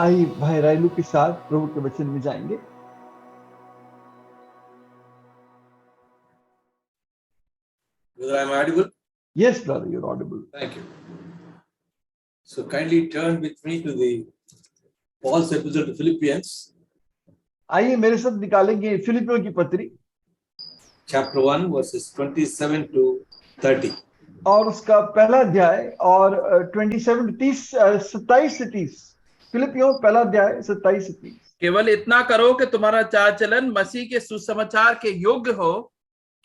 आइए भाई रायलू के साथ प्रभु के वचन में जाएंगे। Whether I am audible? Yes, brother, you're audible. Thank you. So kindly turn with me to the Paul's epistle to Philippians, आइए मेरे साथ निकालेंगे फिलिपियों की पत्री chapter 1, verses 27 to 30. और उसका पहला अध्याय और 27 से 30 फिलिपियों पहला अध्याय 27 से 30। केवल इतना करो कि तुम्हारा चाल चलन मसीह के सुसमाचार के योग्य हो,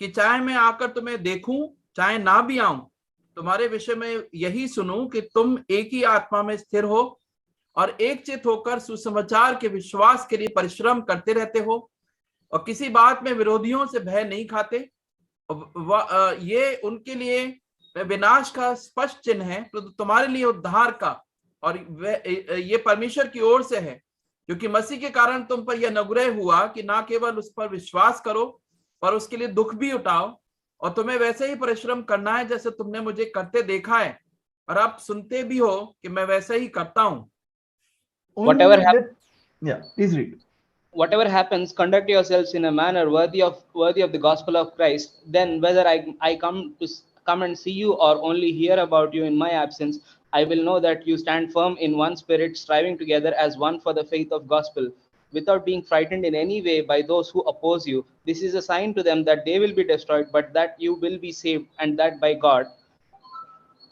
कि चाहे मैं आकर तुम्हें देखूं चाहे ना भी आऊं, तुम्हारे विषय में यही सुनूं कि तुम एक ही आत्मा में स्थिर हो और एक चित होकर सुसमाचार के विश्वास के लिए परिश्रम करते रहते हो और किसी बात में विरोधियों से भय नहीं खाते। ये उनके लिए विनाश का स्पष्ट चिन्ह है, तो तुम्हारे लिए उद्धार का, और ये परमेश्वर की ओर से है, क्योंकि मसीह के कारण तुम पर यह अनुग्रह हुआ कि ना केवल उस पर विश्वास करो पर उसके लिए दुख भी उठाओ, और तुम्हें वैसे ही परिश्रम करना है जैसे तुमने मुझे करते देखा है और आप सुनते भी हो कि मैं वैसे ही करता हूं। Whatever happens, conduct yourselves in a manner worthy of the gospel of Christ. Then whether I come and see you or only hear about you in my absence, I will know that you stand firm in one spirit, striving together as one for the faith of gospel, without being frightened in any way by those who oppose you. This is a sign to them that they will be destroyed, but that you will be saved, and that by God.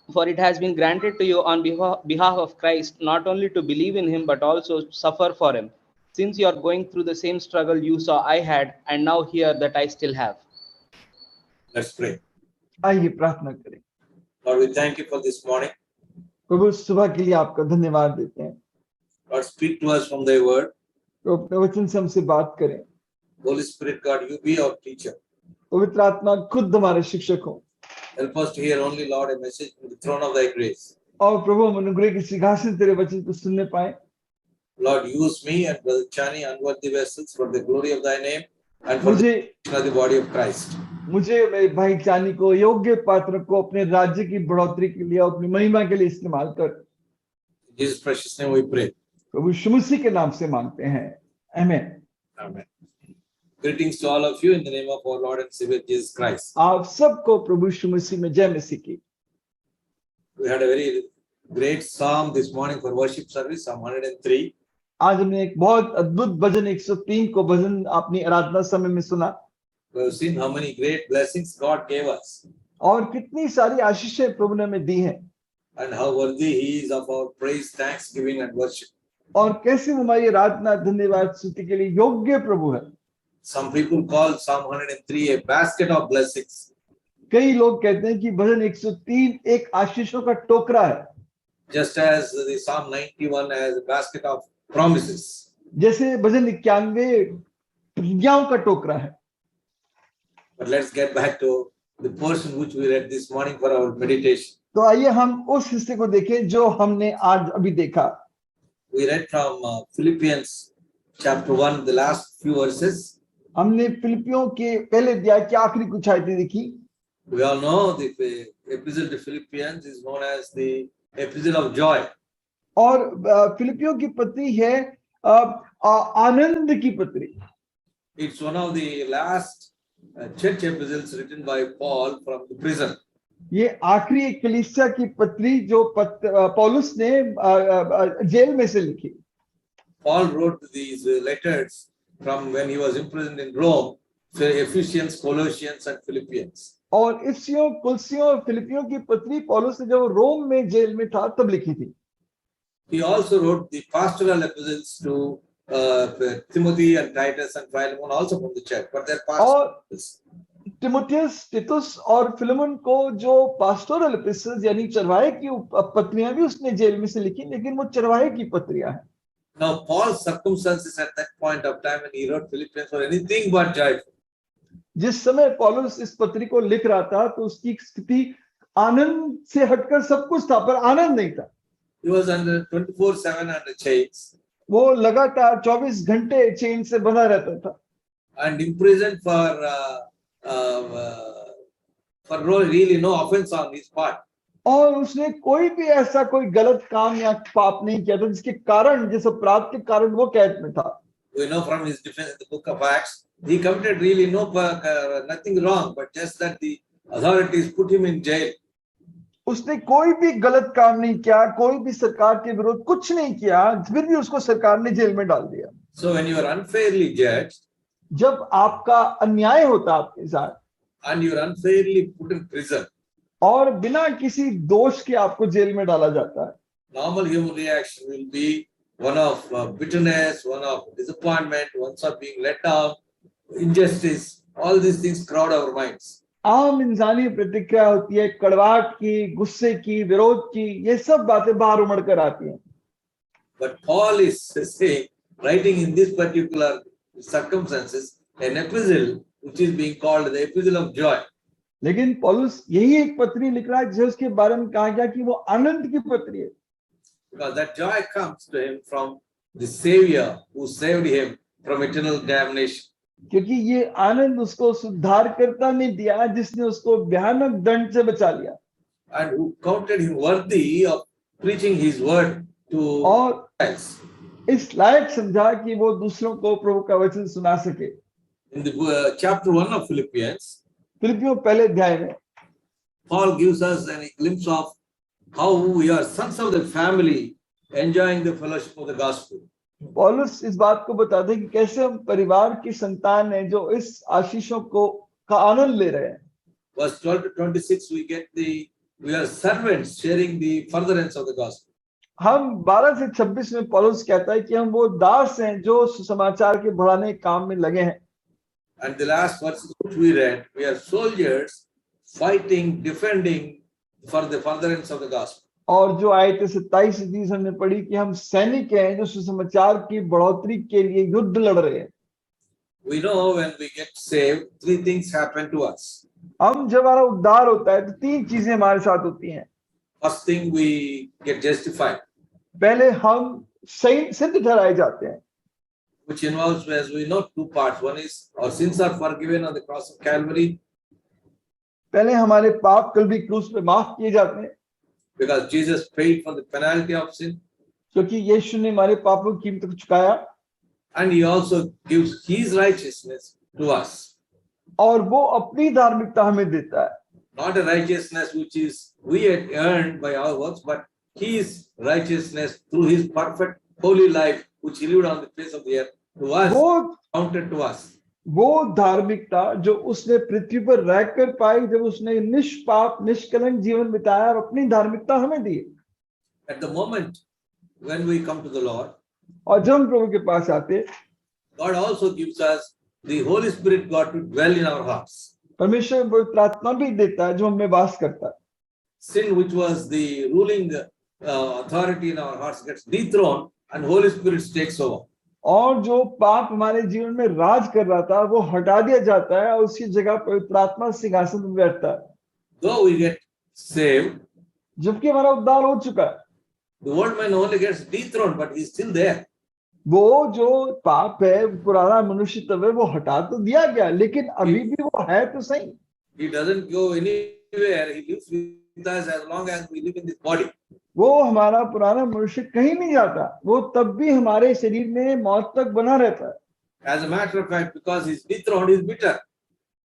For it has been granted to you on behalf of Christ not only to believe in him but also suffer for him, since you are going through the same struggle you saw I had and now hear that I still have. Let's pray. आइए प्रार्थना करें। Lord, we thank you for this morning. प्रभु सुबह के लिए आपका धन्यवाद देते हैं। Lord, speak to us from thy word. तो अपने वचन से हमसे बात करें। Holy Spirit, God, you be our teacher. पवित्र आत्मा खुद हमारे शिक्षक हो। Help us to hear only, Lord, a message from the throne of thy grace. और प्रभु हम अनुग्रह की सिंहासन से तेरे वचन को सुनने पाए। Lord, use me and Brother Chani, unworthy vessels, for the glory of thy name and for the body of Christ. मुझे मेरे भाई चानी को योग्य पात्र को अपने राज्य की बढ़ोतरी के लिए अपनी महिमा के लिए इस्तेमाल कर। In Jesus' precious name we pray. प्रभु यीशु मसीह के नाम से मांगते हैं, आमीन। Amen. Greetings to all of you in the name of our Lord and Savior Jesus Christ. आप सबको प्रभु यीशु मसीह में जय मसीह की। We had a very great psalm this morning for worship service, Psalm 103. आज हमने एक बहुत अद्भुत भजन 103 को भजन अपनी आराधना समय में सुना। We have seen how many great blessings God gave us. और कितनी सारी आशीषें प्रभु ने हमें दी हैं। And how worthy He is of our praise, thanksgiving and worship. और कैसे हमारी आराधना धन्यवाद स्तुति के लिए योग्य प्रभु है। Some people call Psalm 103 a basket of blessings. कई लोग कहते हैं कि भजन 103 एक आशीषों का टोकरा है। Just as the Psalm 91 has a basket of promises. जैसे भजन 91 प्रतिज्ञाओं का टोकरा है। But let's get back to the portion which we read this morning for our meditation. तो आइए हम उस हिस्से को देखें जो हमने आज अभी देखा। We read from Philippians chapter 1, the last few verses. हमने फिलिपियों के पहले अध्याय की आखिरी कुछ आयतें देखी। We all know the epistle to Philippians is known as the epistle of joy. और फिलिपियों की पत्री है आनंद की पत्री। It's one of the last church epistles written by Paul from the prison. ये आखिरी एक कलीसिया की पत्री जो पौलुस ने जेल में से लिखी। Paul wrote these letters from when he was imprisoned in Rome, so Ephesians, Colossians and Philippians. और इफ्सियों, कुलसियों और फिलिपियों की पत्री पौलुस ने जब रोम में जेल में था तब लिखी थी। He also wrote the pastoral epistles to Timothy and Titus and Philemon, also from the church, but they're pastoral. टिमोथियस, टितुस और फिलेमोन को जो पास्टोरल एपिस्टल्स यानी चरवाहे की पत्रियां भी उसने जेल में से लिखी, लेकिन वो चरवाहे की पत्रियां हैं। Now Paul's circumstances at that point of time when he wrote Philippians were anything but joyful. जिस समय पौलुस इस पत्री को लिख रहा था तो उसकी स्थिति आनंद से हटकर सब कुछ था, पर आनंद नहीं था। He was under 24/7 under chains. वो लगातार 24 घंटे चेन से बंधा रहता था। And imprisoned for really no offense on his part. और उसने कोई भी ऐसा कोई गलत काम या पाप नहीं किया था जिसके कारण, जिस अपराध के कारण वो कैद में था। We know from his defense in the book of Acts, he committed really nothing wrong, but just that the authorities put him in jail. उसने कोई भी गलत काम नहीं किया, कोई भी सरकार के विरुद्ध कुछ नहीं किया, फिर भी उसको सरकार ने जेल में डाल दिया। So when you are unfairly judged जब आपका अन्याय होता आपके साथ and you are unfairly put in prison, और बिना किसी दोष के आपको जेल में डाला जाता है, normal human reaction will be one of bitterness, one of disappointment, one of being let down, injustice. All these things crowd our minds. आम इंसानी प्रतिक्रिया होती है कड़वाहट की, गुस्से की, विरोध की, ये सब बातें बाहर उमड़ कर आती हैं। But Paul is saying, writing in this particular circumstances, an epistle which is being called the epistle of joy. लेकिन पौलुस यही एक पत्री लिख रहा है जिसके बारे में कहा गया कि वो आनंद की पत्री है, Because that joy comes to him from the Savior who saved him from eternal damnation. क्योंकि ये आनंद उसको उद्धारकर्ता ने दिया जिसने उसको भयानक दंड से बचा लिया And who counted him worthy of preaching his word to और others. इस लायक समझा कि वो दूसरों को प्रभु का वचन सुना सके। In the chapter 1 of Philippians, फिलिपियों पहले अध्याय में Paul gives us a glimpse of how we are sons of the family enjoying the fellowship of the gospel. पौलुस इस बात को बताते हैं कि कैसे हम परिवार की संतान हैं जो इस आशीषों को का आनंद ले रहे हैं। Verse 12 to 26, we are servants sharing the furtherance of the gospel. हम 12 से 26 में पौलुस कहता है कि हम वो दास हैं जो सुसमाचार के बढ़ाने के काम में लगे हैं। And the last verses which we read, we are soldiers fighting, defending for the furtherance of the gospel. और जो आयत 27 से 30 हमने पढ़ी कि हम सैनिक हैं जो सुसमाचार की बढ़ोतरी के लिए युद्ध लड़ रहे हैं। We know when we get saved, three things happen to us. हम जब हमारा उद्धार होता है तो तीन चीजें हमारे साथ होती हैं। First thing, we get justified, पहले हम सही सिद्ध ठहराए जाते हैं, which involves, as we know, two parts. One is our sins are forgiven on the cross of Calvary पहले हमारे पाप कल्वी क्रूस पे माफ किए जाते हैं because Jesus paid for the penalty of sin, क्योंकि यीशु ने हमारे पापों की कीमत को चुकाया and He also gives His righteousness to us. और वो अपनी धार्मिकता हमें देता है, Not a righteousness which is we had earned by our works, but His righteousness through His perfect holy life which He lived on the face of the earth to us, वो counted to us. वो धार्मिकता जो उसने पृथ्वी पर रहकर पाई जब उसने निष्पाप निष्कलंक जीवन बिताया और अपनी धार्मिकता हमें दी। At the moment when we come to the Lord, और जब हम प्रभु के पास आते, God also gives us the Holy Spirit God to dwell in our hearts. परमेश्वर पवित्र आत्मा भी देता है जो हमें वास करता है। Sin, which was the ruling authority in our hearts, gets dethroned and Holy Spirit takes over. और जो पाप हमारे जीवन में राज कर रहा था वो हटा दिया जाता है और उसकी जगह पवित्र आत्मा सिंहासन पर बैठता है। Though we get saved, जबकि हमारा उद्धार हो चुका है, the old man only gets dethroned, but he's still there. वो जो पाप है पुराना मनुष्य तब है वो हटा तो दिया गया लेकिन अभी भी वो है तो सही। He doesn't go anywhere. He lives with us as long as we live in this body. वो हमारा पुराना मनुष्य कहीं नहीं जाता, वो तब भी हमारे शरीर में मौत तक बना रहता है। As a matter of fact, because he's dethroned, he's bitter.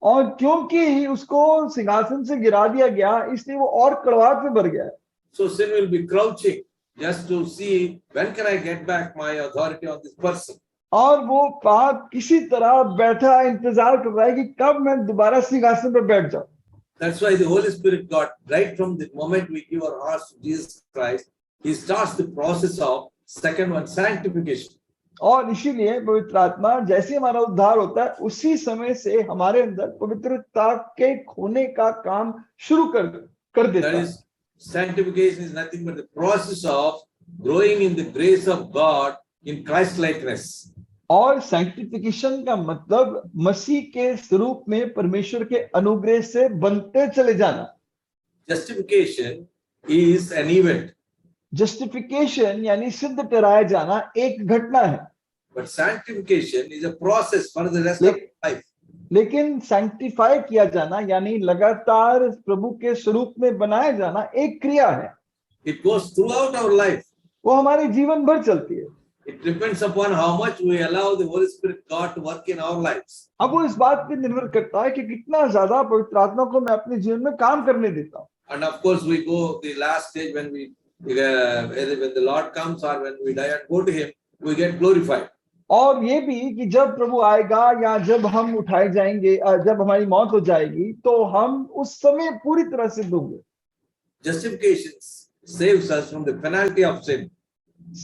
और क्योंकि उसको सिंहासन से गिरा दिया गया इसलिए वो और कड़वाहट में भर गया है। So sin will be crouching just to see when can I get back my authority on this person. और वो पाप किसी तरह बैठा इंतजार कर रहा है कि कब मैं दोबारा सिंहासन पर बैठ जाऊं। That's why the Holy Spirit God, right from the moment we give our hearts to Jesus Christ, He starts the process of second one, sanctification. और इसीलिए पवित्र आत्मा जैसे हमारा उद्धार होता है उसी समय से हमारे अंदर पवित्रता के खोने का काम शुरू कर देता That है। is, sanctification is nothing but the process of growing in the grace of God in Christ-likeness. और सैंक्टिफिकेशन का मतलब मसीह के स्वरूप में परमेश्वर के अनुग्रह से बनते चले जाना। Justification is an event, justification यानी सिद्ध ठहराया जाना एक घटना है, but sanctification is a process for the rest of life. लेकिन सैंक्टिफाई किया जाना यानी लगातार प्रभु के स्वरूप में बनाया जाना एक क्रिया है, It goes throughout our life. वो हमारे जीवन भर चलती है। It depends upon how much we allow the Holy Spirit God to work in our lives. अब वो इस बात पे निर्भर करता है कि कितना ज्यादा पवित्र आत्मा को मैं अपने जीवन में काम करने देता हूँ। And of course, we go the last stage when when the Lord comes or when we die and go to Him, we get glorified. और ये भी कि जब प्रभु आएगा या जब हम उठाए जाएंगे, जब हमारी मौत हो जाएगी तो हम उस समय पूरी तरह सिद्ध होंगे। Justification saves us from the penalty of sin.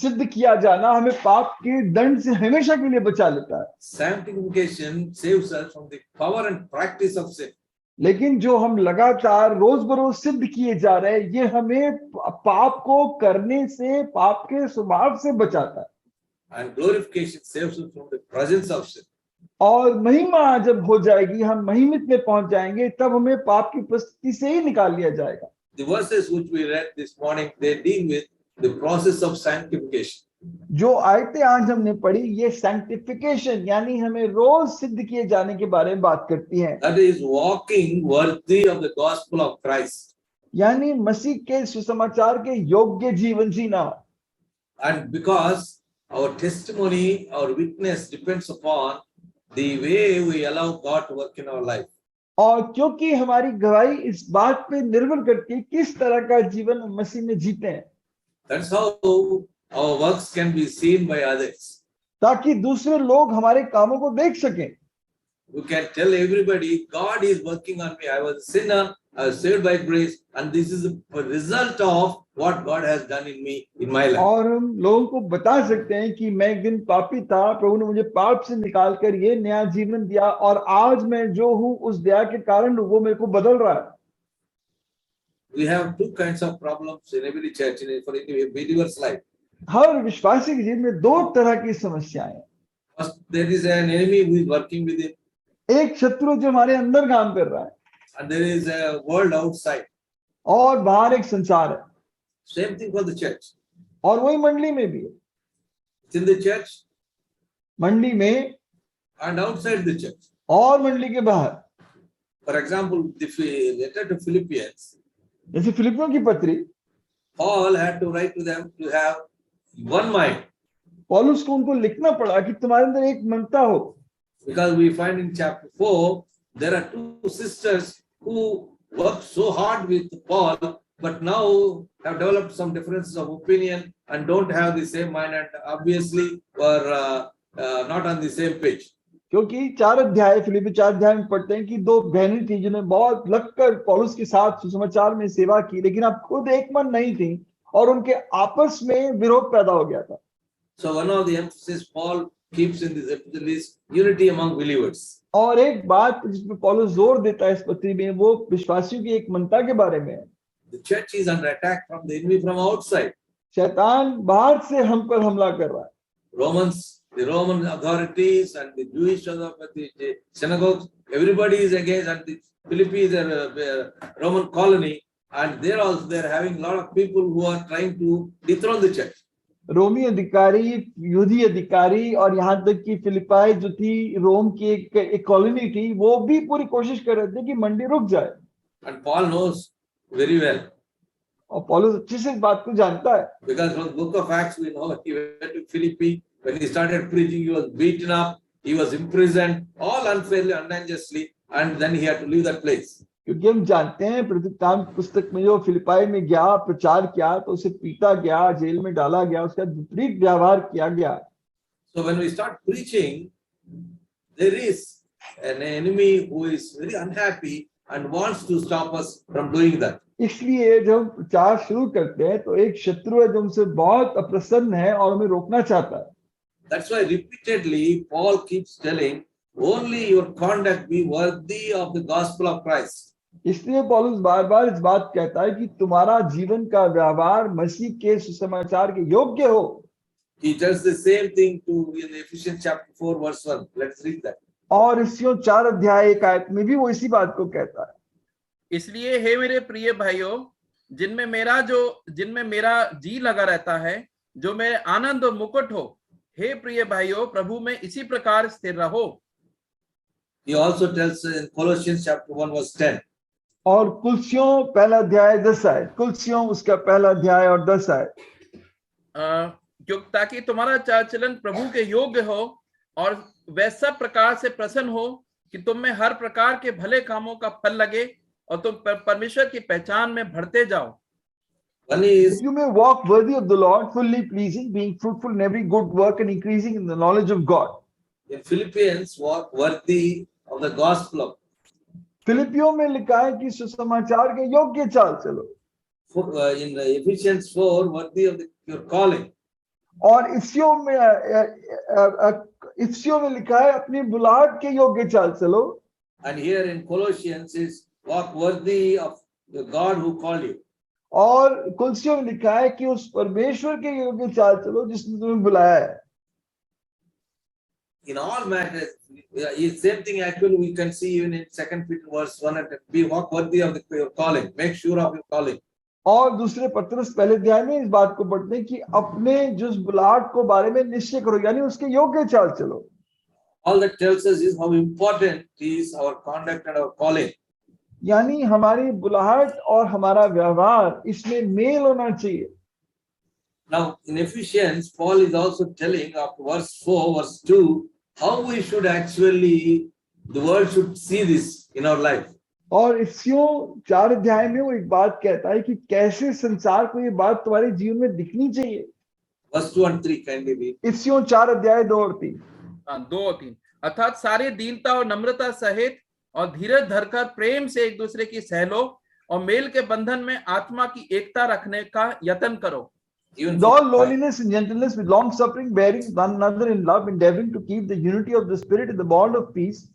सिद्ध किया जाना हमें पाप के दंड से हमेशा के लिए बचा लेता है। Sanctification saves us from the power and practice of sin. लेकिन जो हम लगातार रोज बरोज सिद्ध किए जा रहे हैं, ये हमें पाप को करने से, पाप के स्वभाव से बचाता है। And glorification saves us from the presence of sin. और महिमा जब हो जाएगी, हम महिमित में पहुंच जाएंगे, तब हमें पाप की उपस्थिति से ही निकाल लिया जाएगा। The verses which we read this morning, they deal with the process of sanctification. जो आयतें आज हमने पढ़ी, ये सैंक्टिफिकेशन यानी हमें रोज सिद्ध किए जाने के बारे में बात करती है। That is walking worthy of the gospel of Christ. यानी मसीह के सुसमाचार के योग्य जीवन जीना। And because our testimony, our witness depends upon the way we allow God to work in our life. और क्योंकि हमारी गवाही इस बात पे निर्भर करती है किस तरह का जीवन हम मसीह में जीते हैं। That's how our works can be seen by others. ताकि दूसरे लोग हमारे कामों को देख सकें। We can tell everybody, God is working on me. I was a sinner, I was saved by grace, and this is a result of what God has done in me, in my life. और हम लोगों को बता सकते हैं कि मैं एक दिन पापी था, प्रभु ने मुझे पाप से निकालकर ये नया जीवन दिया, और आज मैं जो हूँ उस दया के कारण वो मेरे को बदल रहा है। We have two kinds of problems in every church, for a believer's life. हर विश्वासी के जीवन में दो तरह की समस्याएं हैं। First, there is an enemy who is working with him, एक शत्रु जो हमारे अंदर काम कर रहा है, and there is a world outside. और बाहर एक संसार है। Same thing for the church. और वही मंडली में भी है, It's in the church मंडली में and outside the church. और मंडली के बाहर। For example, the letter to Philippians, जैसे फिलिपियों की पत्री, Paul had to write to them to have one mind, पौलुस को उनको लिखना पड़ा कि तुम्हारे अंदर एक मनता हो। because we find in chapter 4 there are two sisters who worked so hard with Paul, but now have developed some differences of opinion and don't have the same mind, and obviously were not on the same page. क्योंकि 4 अध्याय, फिलिपी 4 अध्याय में पढ़ते हैं कि दो बहनें थी जिन्हें बहुत लगकर पौलुस के साथ सुसमाचार में सेवा की, लेकिन अब खुद एक मन नहीं थी और उनके आपस में विरोध पैदा हो गया था। So one of the emphasis Paul keeps in this epistle is unity among believers. और एक बात जिसमें पौलुस जोर देता है इस पत्री में, वो विश्वासियों की एक मनता के बारे में है। The church is under attack from the enemy from outside. शैतान बाहर से हम पर हमला कर रहा है। The Roman authorities and the Jewish authorities, the synagogues, everybody is against, and the Philippi is a Roman colony, and they're having a lot of people who are trying to dethrone the church. रोमी अधिकारी, यहूदी अधिकारी, और यहाँ तक कि फिलिपाई जो थी रोम की एक कॉलोनी थी, वो भी पूरी कोशिश कर रहे थे कि मंडी रुक जाए। And Paul knows very well. और पौलुस अच्छे से इस बात को जानता है। Because from the book of Acts we know he went to Philippi. When he started preaching, he was beaten up, he was imprisoned, all unfairly, unjustly, and then he had to leave that place. क्योंकि हम जानते हैं प्रतीकाम पुस्तक में जो फिलिपाई में गया, प्रचार किया, तो उसे पीटा गया, जेल में डाला गया, उसका विपरीत व्यवहार किया गया। So when we start preaching, there is an enemy who is very unhappy and wants to stop us from doing that. इसलिए जब हम प्रचार शुरू करते हैं तो एक शत्रु है जो हमसे बहुत अप्रसन्न है और हमें रोकना चाहता है। That's why repeatedly Paul keeps telling, only your conduct be worthy of the gospel of Christ. इसलिए पौलुस बार बार इस बात कहता है कि तुम्हारा जीवन का व्यवहार मसीह के सुसमाचार के योग्य हो। He does the same thing to in Ephesians chapter 4 verse 1. Let's read that. और इसियों 4 अध्याय 1 आयत में भी वो इसी बात को कहता है। इसलिए हे मेरे प्रिय भाइयों, जिनमें मेरा जी लगा रहता है, जो मेरे आनंद और मुकुट हो, हे प्रिय भाइयों, प्रभु में इसी प्रकार स्थिर रहो। He also tells in Colossians chapter 1 verse 10. और कुलसियों पहला अध्याय 10 आयत, कुलसियों उसका पहला अध्याय और 10 आयत। ताकि तुम्हारा चाल चलन प्रभु के योग्य हो और वैसा प्रकार से प्रसन्न हो कि तुम में हर प्रकार के भले कामों का फल लगे और तुम परमेश्वर की पहचान में बढ़ते जाओ। That you may walk worthy of the Lord, fully pleasing, being fruitful in every good work and increasing in the knowledge of God. In Philippians, walk worthy of the gospel. फिलिपियों में लिखा है कि सुसमाचार के योग्य चाल चलो। In Ephesians 4, worthy of your calling. और इफ्सियों में लिखा है अपनी बुलाहट के योग्य चाल चलो। And here in Colossians is walk worthy of the God who called you. और कुलसियों में लिखा है कि उस परमेश्वर के योग्य चाल चलो जिसने तुम्हें बुलाया है। In all matters, same thing actually we can see even in 2 Peter verse 1 and be walk worthy of your calling. Make sure of your calling. और दूसरे पत्रस पहले अध्याय में इस बात को पढ़ते हैं कि अपने जिस बुलाहट को बारे में निश्चय करो, यानी उसके योग्य चाल चलो। All that tells us is how important is our conduct and our calling. यानी हमारी बुलाहट और हमारा व्यवहार इसमें मेल होना चाहिए। Now in Ephesians, Paul is also telling after verse 4, verse 2, how we should actually, the world should see this in our life. और इफ्सियों 4 अध्याय में वो एक बात कहता है कि कैसे संसार को ये बात तुम्हारे जीवन में दिखनी चाहिए। Verse 2 and 3 kindly read. इफ्सियों 4 अध्याय 2 और 3। 2 और 3 अर्थात सारी दीनता और नम्रता सहित और धीरज धरकर प्रेम से एक दूसरे की सह लो और मेल के बंधन में आत्मा की एकता रखने का यत्न करो। With all lowliness and gentleness, with long suffering, bearing one another in love, endeavoring to keep the unity of the Spirit in the bond of peace.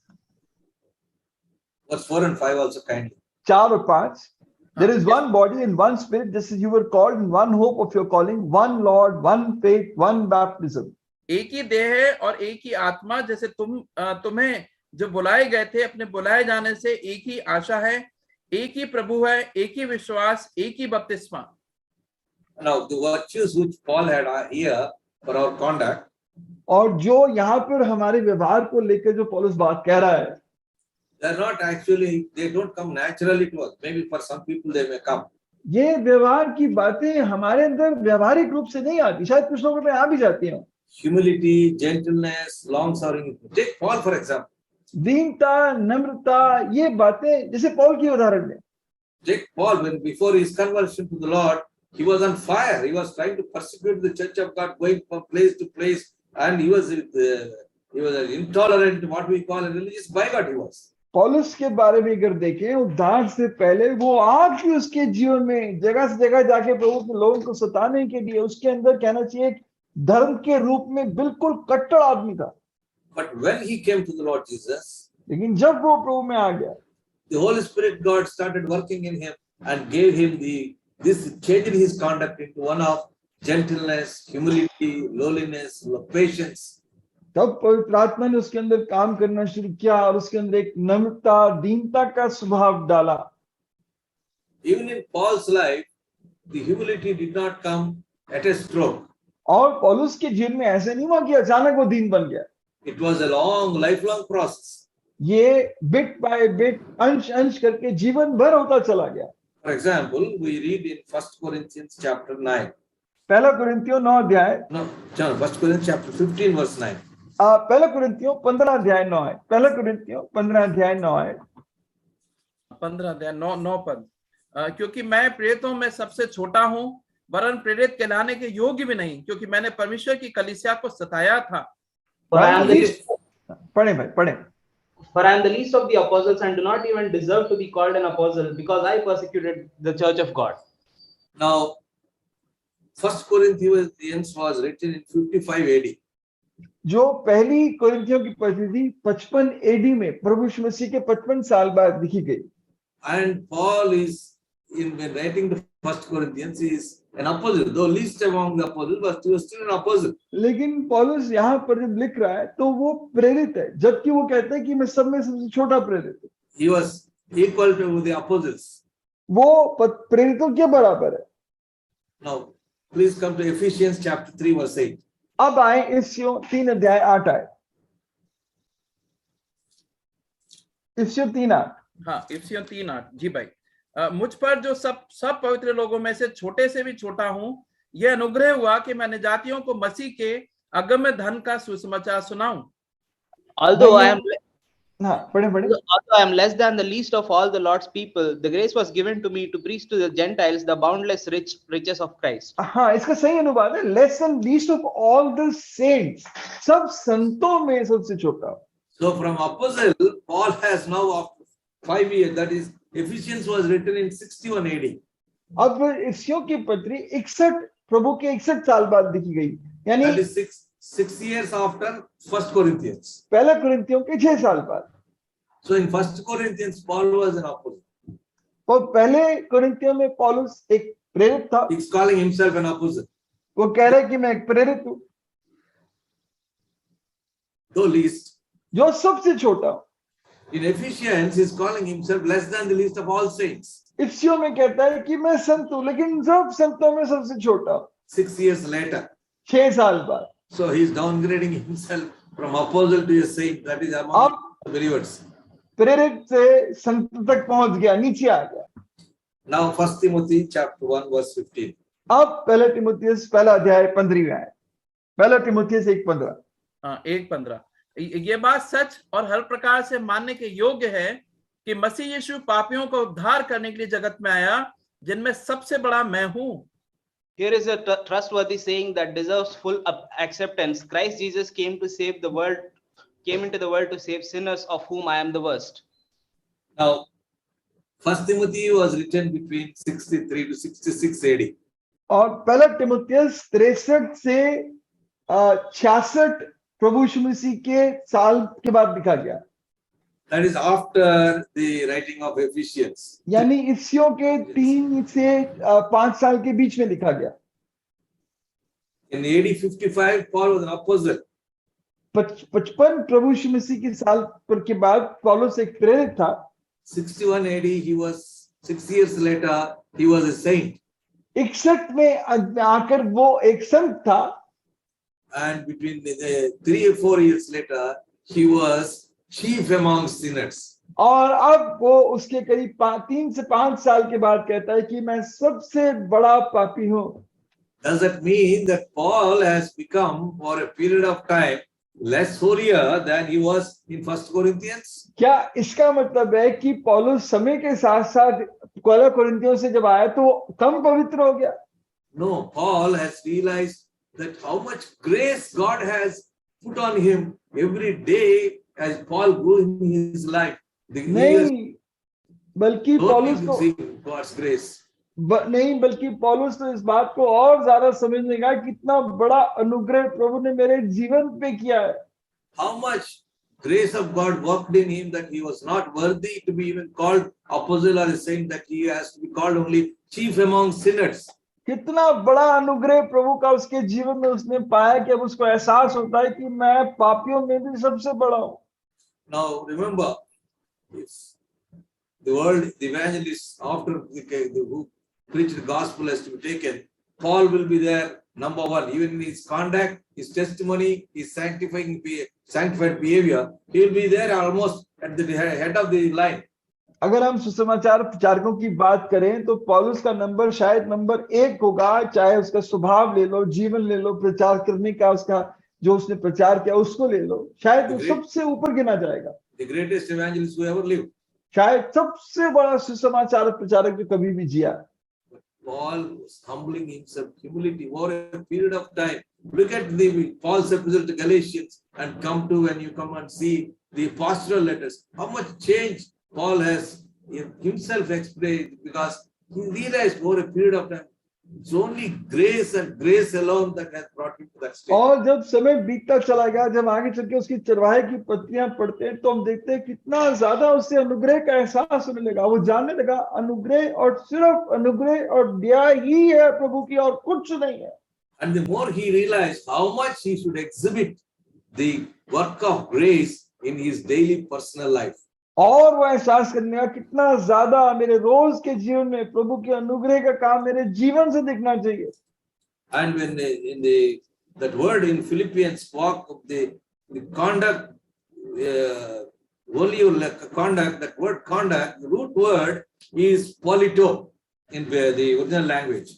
Verse 4 and 5 also kindly. 4 और 5. There is one body and one Spirit, just as you were called in one hope of your calling, one Lord, one faith, one baptism. एक ही देह है और एक ही आत्मा, जैसे तुम्हें जो बुलाए गए थे अपने बुलाए जाने से एक ही आशा है, एक ही प्रभु है, एक ही विश्वास, एक ही बपतिस्मा। Now the virtues which Paul had here for our conduct, और जो यहाँ पर हमारे व्यवहार को लेकर जो पौलुस बात कह रहा है, they're not actually, they don't come naturally to us. Maybe for some people they may come. ये व्यवहार की बातें हमारे अंदर व्यवहारिक रूप से नहीं आती, शायद कुछ लोगों में आ भी जाती हैं। Humility, gentleness, long suffering. Take Paul for example. दीनता, नम्रता, ये बातें जैसे पौल की उदाहरण में। Take Paul, when before his conversion to the Lord, he was on fire. He was trying to persecute the church of God, going from place to place, and he was an intolerant, what we call a religious bigot. He was. पौलुस के बारे में अगर देखें, उद्धार से पहले वो आग थी उसके जीवन में, जगह से जगह जाके प्रभु के लोगों को सताने के लिए, उसके अंदर कहना चाहिए धर्म के रूप में बिल्कुल कट्टर आदमी था। But when he came to the Lord Jesus, लेकिन जब वो प्रभु में आ गया, the Holy Spirit God started working in him and gave him this change in his conduct into one of gentleness, humility, lowliness, patience. तब पवित्र आत्मा ने उसके अंदर काम करना शुरू किया और उसके अंदर एक नम्रता, दीनता का स्वभाव डाला। Even in Paul's life, the humility did not come at a stroke. और पौलुस के जीवन में ऐसे नहीं हुआ कि अचानक वो दीन बन गया। It was a long, lifelong process. ये बिट बाय बिट, अंश अंश करके जीवन भर होता चला गया। For example, we read in 1 Corinthians chapter 9. पहला कुरिन्थियों 9 अध्याय। No, 1 Corinthians chapter 15 verse 9. पहला कुरिन्थियों 15 अध्याय 9 है। पहला कुरिन्थियों 15 अध्याय 9 है। 15 अध्याय 9 पद। क्योंकि मैं प्रेरितों में सबसे छोटा हूँ, वरन प्रेरित कहलाने के योग्य भी नहीं, क्योंकि मैंने परमेश्वर की कलीसिया को सताया था। पढ़े भाई, पढ़े। For I am the least of the apostles and do not even deserve to be called an apostle, because I persecuted the church of God. Now, 1 Corinthians was written in 55 AD. जो पहली कोरिन्थियों की पत्री थी 55 AD में, प्रभु यीशु मसीह के 55 साल बाद लिखी गई। And Paul is in writing the 1 Corinthians is an apostle, though least among the apostles, but he was still an apostle. लेकिन पौलुस यहाँ पर जब लिख रहा है तो वो प्रेरित है, जबकि वो कहता है कि मैं सब में सबसे छोटा प्रेरित हूँ। He was equal to the apostles. वो प्रेरितों के बराबर है। Now, please come to Ephesians chapter 3 verse 8. अब आए इफ्सियों 3 अध्याय 8 आए। इफिसियों 3:8। हाँ, इफिसियों 3:8। जी भाई। मुझ पर जो सब पवित्र लोगों में से छोटे से भी छोटा हूं, यह अनुग्रह हुआ कि मैंने जातियों को मसीह के अगम्य धन का सुसमाचार सुनाऊं। Although I am हाँ, पढ़े। although I am less than the least of all the Lord's people, the grace was given to me to preach to the Gentiles the boundless riches of Christ. हाँ, इसका सही अनुवाद है less and least of all the saints, सब संतों में सबसे छोटा। So from apostle, Paul has now after 5 years, that is Ephesians was written in 61 AD. अब इफिसियों की पत्री 61 प्रभु के 61 साल बाद लिखी गई, यानी That is 6 years after 1 Corinthians. पहला कुरिन्थियों के 6 साल बाद। So in 1 Corinthians, Paul was an apostle. तो पहले कुरिन्थियों में पौलुस एक प्रेरित था। He's calling himself an apostle. वो कह रहा है कि मैं एक प्रेरित हूँ, Though least. जो सबसे छोटा। In Ephesians, he's calling himself less than the least of all saints. इफिसियों में कहता है कि मैं संत हूँ, लेकिन सब संतों में सबसे छोटा। 6 years later. 6 साल बाद। So he's downgrading himself from apostle to a saint. That is among the believers. प्रेरित से संत तक पहुंच गया, नीचे आ गया। Now 1 Timothy chapter 1 verse 15. अब पहला तिमुथियुस पहला अध्याय 15वां है। पहला तिमुथियुस 1:15। हाँ, 1:15। ये बात सच और हर प्रकार से मानने के योग्य है कि मसीह यीशु पापियों को उद्धार करने के लिए जगत में आया, जिनमें सबसे बड़ा मैं हूं। Here is a trustworthy saying that deserves full acceptance. Christ Jesus came into the world to save sinners, of whom I am the worst. Now, 1 Timothy was written between 63 to 66 AD. और पहला तिमुथियुस 63 से 66 प्रभु यीशु मसीह के साल के बाद लिखा गया। That is after the writing of Ephesians. यानी इफिसियों के 3 से 5 साल के बीच में लिखा गया। In AD 55, Paul was an apostle. 55 प्रभु यीशु मसीह के साल पर के बाद पौलुस एक प्रेरित था। 61 AD, he was 6 years later, he was a saint. 61 में आकर वो एक संत था। And between the 3 or 4 years later, he was chief among sinners. और अब वो उसके करीब 3 से 5 साल के बाद कहता है कि मैं सबसे बड़ा पापी हूँ। Does that mean that Paul has become, for a period of time, less holier than he was in 1 Corinthians? क्या इसका मतलब है कि पौलुस समय के साथ साथ पहला कुरिन्थियों से जब आया तो कम पवित्र हो गया? No, Paul has realized that how much grace God has put on him every day as Paul grew in his life. नहीं, बल्कि पौलुस को God's grace. नहीं, बल्कि पौलुस तो इस बात को और ज्यादा समझने का कितना बड़ा अनुग्रह प्रभु ने मेरे जीवन पे किया है। How much grace of God worked in him that he was not worthy to be even called apostle or a saint, that he has to be called only chief among sinners. कितना बड़ा अनुग्रह प्रभु का उसके जीवन में उसने पाया कि अब उसको एहसास होता है कि मैं पापियों में भी सबसे बड़ा हूँ। Now remember, if the world, the evangelists after the who preach the gospel has to be taken, Paul will be there, number one, even in his conduct, his testimony, his sanctified behavior, he will be there almost at the head of the line. अगर हम सुसमाचार प्रचारकों की बात करें तो पौलुस का नंबर शायद नंबर 1 होगा, चाहे उसका स्वभाव ले लो, जीवन ले लो, प्रचार करने का उसका जो उसने प्रचार किया उसको ले लो, शायद वो सबसे ऊपर गिना जाएगा। The greatest evangelist who ever lived. शायद सबसे बड़ा सुसमाचार प्रचारक जो कभी भी जिया। Paul was humbling himself, humility over a period of time. Look at Paul's epistle to Galatians and come to when you come and see the pastoral letters. How much change Paul has himself explained, because he realized over a period of time it's only grace and grace alone that has brought him to that stage. और जब समय बीतता चला गया, जब आगे चल के उसकी चरवाहे की पत्तियां पढ़ते हैं तो हम देखते हैं कितना ज्यादा उससे अनुग्रह का एहसास होने लगा। वो जानने लगा अनुग्रह और सिर्फ अनुग्रह और दया ही है प्रभु की, और कुछ नहीं है। And the more he realized how much he should exhibit the work of grace in his daily personal life. और वो एहसास करने का कितना ज्यादा मेरे रोज के जीवन में प्रभु के अनुग्रह का काम मेरे जीवन से दिखना चाहिए। And when that word in Philippians spoke of the conduct only your conduct, that word conduct, the root word is polito in the original language.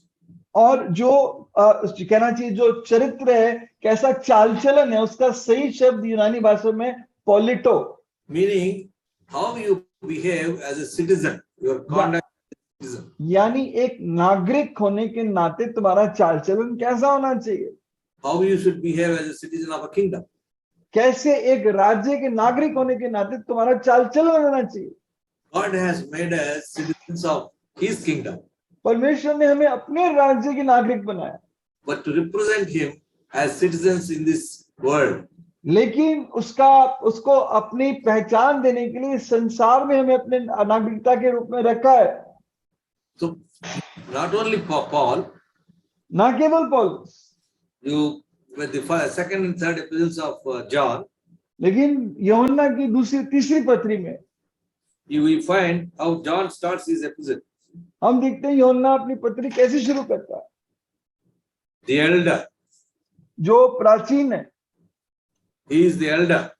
और जो कहना चाहिए जो चरित्र है, कैसा चाल चलन है, उसका सही शब्द यूनानी भाषा में पोलिटो, Meaning how you behave as a citizen, your conduct as a citizen. यानी एक नागरिक होने के नाते तुम्हारा चाल चलन कैसा होना चाहिए, How you should behave as a citizen of a kingdom. कैसे एक राज्य के नागरिक होने के नाते तुम्हारा चाल चलन होना चाहिए। God has made us citizens of His kingdom, परमेश्वर ने हमें अपने राज्य के नागरिक बनाया, but to represent Him as citizens in this world. लेकिन उसको अपनी पहचान देने के लिए संसार में हमें अपने नागरिकता के रूप में रखा है। So not only Paul, ना केवल पौलुस, you with the second and third epistles of John, लेकिन यूहन्ना की दूसरी तीसरी पत्री में you will find how John starts his epistle. हम देखते हैं यूहन्ना अपनी पत्री कैसे शुरू करता है। The elder, जो प्राचीन है, he is the elder.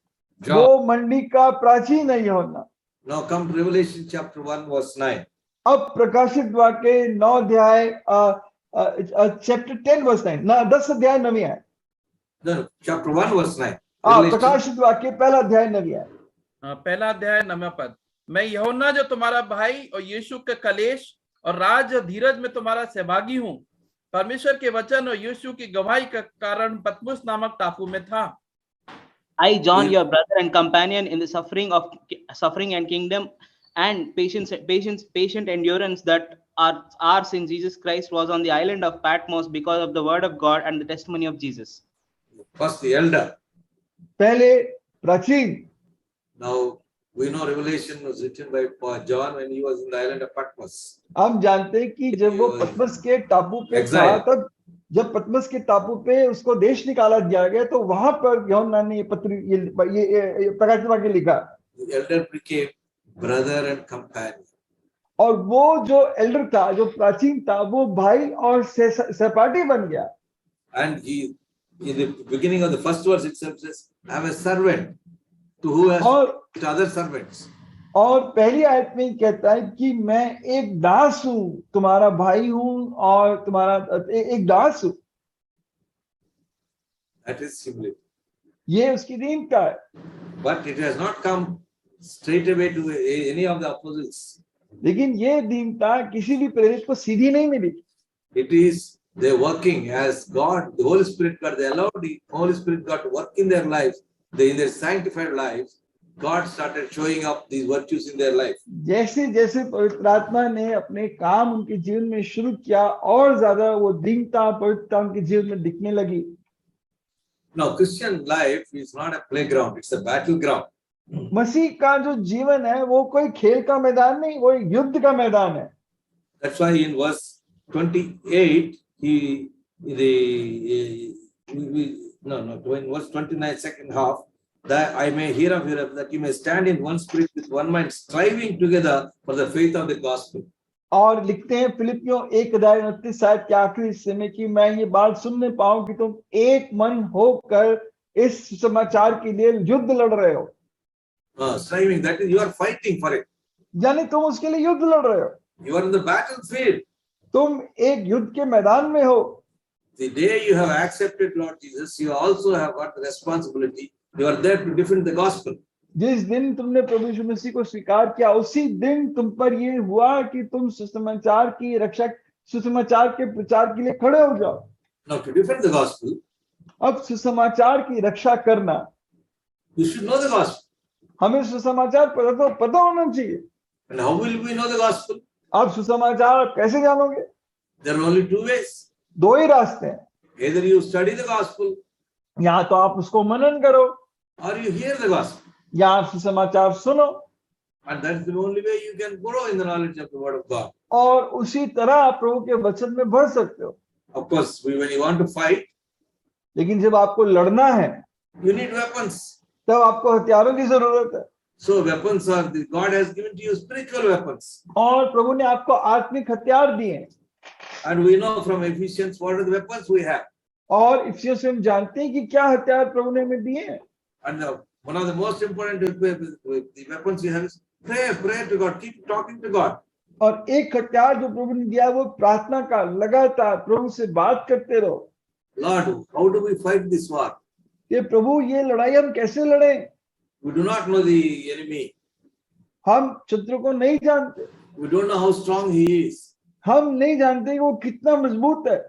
John. वो मंडी का प्राचीन है यूहन्ना। Now come to Revelation chapter 1 verse 9. अब प्रकाशित वाक्य 9 अध्याय चैप्टर 10 वर्स 9 ना 10 अध्याय 9 है। No, chapter 1 verse 9. प्रकाशित वाक्य पहला अध्याय 9 है। पहला अध्याय 9 पद। मैं यूहन्ना जो तुम्हारा भाई और यीशु के कलेश और राज धीरज में तुम्हारा सहभागी हूँ, परमेश्वर के वचन और यीशु की गवाही के कारण पतमुस नामक टापू में था। I, John, your brother and companion in the suffering and kingdom and patient endurance that ours in Jesus Christ, was on the island of Patmos because of the word of God and the testimony of Jesus. First the elder. पहले प्राचीन। Now we know Revelation was written by John when he was in the island of Patmos. हम जानते हैं कि जब वो पतमस के टापू पे था, तब जब पतमस के टापू पे उसको देश निकाला दिया गया, तो वहां पर यूहन्ना ने ये प्रकाशित वाक्य लिखा। The elder became brother and companion. और वो जो एल्डर था, जो प्राचीन था, वो भाई और सहपाठी बन गया। And he, in the beginning of the first verse itself says, I am a servant to who has to other servants. और पहली आयत में कहता है कि मैं एक दास हूं, तुम्हारा भाई हूं और तुम्हारा एक दास हूं। That is humility. ये उसकी दीनता है। But it has not come straight away to any of the apostles. लेकिन ये दीनता किसी भी प्रेरित को सीधी नहीं मिली। It is they working as God, the Holy Spirit God, they allowed the Holy Spirit God to work in their lives. They in their sanctified lives, God started showing up these virtues in their life. जैसे जैसे पवित्र आत्मा ने अपने काम उनके जीवन में शुरू किया, और ज्यादा वो दीनता पवित्रता उनके जीवन में दिखने लगी। Now Christian life is not a playground, it's a battleground. मसीह का जो जीवन है वो कोई खेल का मैदान नहीं, वो एक युद्ध का मैदान है। That's why in verse 28 in verse 29 second half, that I may hear of you, that you may stand in one spirit with one mind, striving together for the faith of the gospel. और लिखते हैं फिलिपियों 1:29 के आखिरी हिस्से में कि मैं ये बात सुनने पाऊं कि तुम एक मन होकर इस समाचार के लिए युद्ध लड़ रहे हो। Striving, that is, you are fighting for it. यानी तुम उसके लिए युद्ध लड़ रहे हो। You are in the battlefield. तुम एक युद्ध के मैदान में हो। The day you have accepted Lord Jesus, you also have got the responsibility. You are there to defend the gospel. जिस दिन तुमने प्रभु यीशु मसीह को स्वीकार किया, उसी दिन तुम पर ये हुआ कि तुम सुसमाचार की रक्षा, सुसमाचार के प्रचार के लिए खड़े हो जाओ। Now to defend the gospel, अब सुसमाचार की रक्षा करना, you should know the gospel. हमें सुसमाचार पता होना चाहिए। And how will we know the gospel? आप सुसमाचार कैसे जानोगे? There are only two ways. दो ही रास्ते हैं। Either you study the gospel, या तो आप उसको मनन करो, or you hear the gospel. या आप सुसमाचार सुनो। And that's the only way you can grow in the knowledge of the word of God. और उसी तरह आप प्रभु के वचन में बढ़ सकते हो। Of course, when you want to fight, लेकिन जब आपको लड़ना है, you need weapons. तब आपको हथियारों की जरूरत है। So weapons are, God has given to you spiritual weapons. और प्रभु ने आपको आत्मिक हथियार दिए हैं। And we know from Ephesians what are the weapons we have. और इफिसियों से हम जानते हैं कि क्या हथियार प्रभु ने हमें दिए हैं। And One of the most important the weapons you have is pray to God, keep talking to God. और एक हथियार जो प्रभु ने दिया है वो प्रार्थना का, लगातार प्रभु से बात करते रहो। Lord, how do we fight this war? ये प्रभु ये लड़ाई हम कैसे लड़ें? We do not know the enemy. हम शत्रु को नहीं जानते, We don't know how strong he is. हम नहीं जानते कि वो कितना मजबूत है,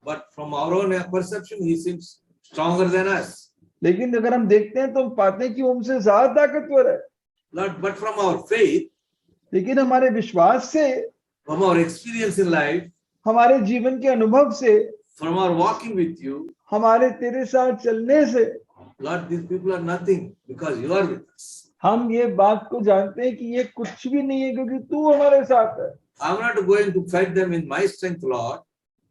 But from our own perception, he seems stronger than us. लेकिन अगर हम देखते हैं तो हम पाते हैं कि वो हमसे ज्यादा ताकतवर है। Lord, but from our faith, लेकिन हमारे विश्वास से, from our experience in life, हमारे जीवन के अनुभव से, from our walking with you, हमारे तेरे साथ चलने से, Lord, these people are nothing because you are with us. हम ये बात को जानते हैं कि ये कुछ भी नहीं है क्योंकि तू हमारे साथ है। I'm not going to fight them in my strength, Lord.